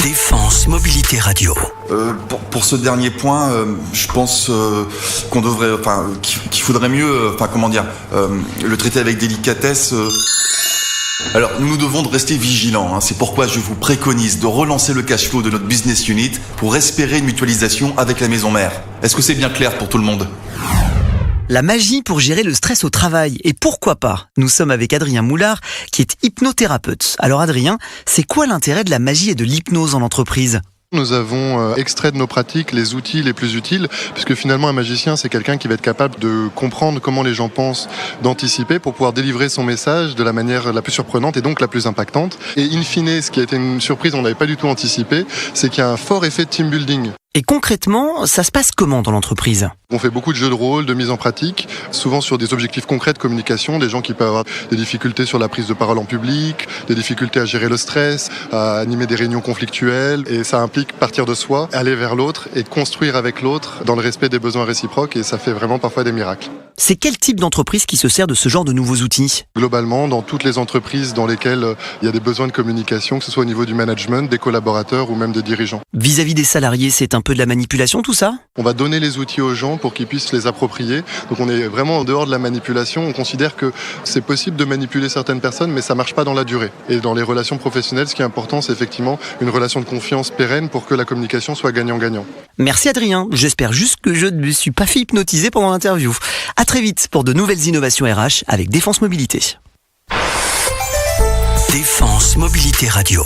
Défense Mobilité Radio. Pour ce dernier point, je pense qu'il faudrait mieux, le traiter avec délicatesse. Alors, nous devons rester vigilants. C'est pourquoi je vous préconise de relancer le cash flow de notre business unit pour espérer une mutualisation avec la maison mère. Est-ce que c'est bien clair pour tout le monde ? La magie pour gérer le stress au travail. Et pourquoi pas ? Nous sommes avec Adrien Moulard, qui est hypnothérapeute. Alors Adrien, c'est quoi l'intérêt de la magie et de l'hypnose en entreprise ? Nous avons extrait de nos pratiques les outils les plus utiles, puisque finalement un magicien c'est quelqu'un qui va être capable de comprendre comment les gens pensent, d'anticiper pour pouvoir délivrer son message de la manière la plus surprenante et donc la plus impactante. Et in fine, ce qui a été une surprise, on n'avait pas du tout anticipé, c'est qu'il y a un fort effet de team building. Et concrètement, ça se passe comment dans l'entreprise ? On fait beaucoup de jeux de rôle, de mise en pratique, souvent sur des objectifs concrets de communication, des gens qui peuvent avoir des difficultés sur la prise de parole en public, des difficultés à gérer le stress, à animer des réunions conflictuelles, et ça implique partir de soi, aller vers l'autre et construire avec l'autre dans le respect des besoins réciproques, et ça fait vraiment parfois des miracles. C'est quel type d'entreprise qui se sert de ce genre de nouveaux outils ? Globalement, dans toutes les entreprises dans lesquelles il y a des besoins de communication, que ce soit au niveau du management, des collaborateurs ou même des dirigeants. Vis-à-vis des salariés, c'est un peu de la manipulation tout ça ? On va donner les outils aux gens pour qu'ils puissent les approprier. Donc on est vraiment en dehors de la manipulation. On considère que c'est possible de manipuler certaines personnes, mais ça marche pas dans la durée. Et dans les relations professionnelles, ce qui est important, c'est effectivement une relation de confiance pérenne pour que la communication soit gagnant-gagnant. Merci Adrien. J'espère juste que je ne me suis pas fait hypnotiser pendant l'interview. À très vite pour de nouvelles innovations RH avec Défense Mobilité. Défense Mobilité Radio.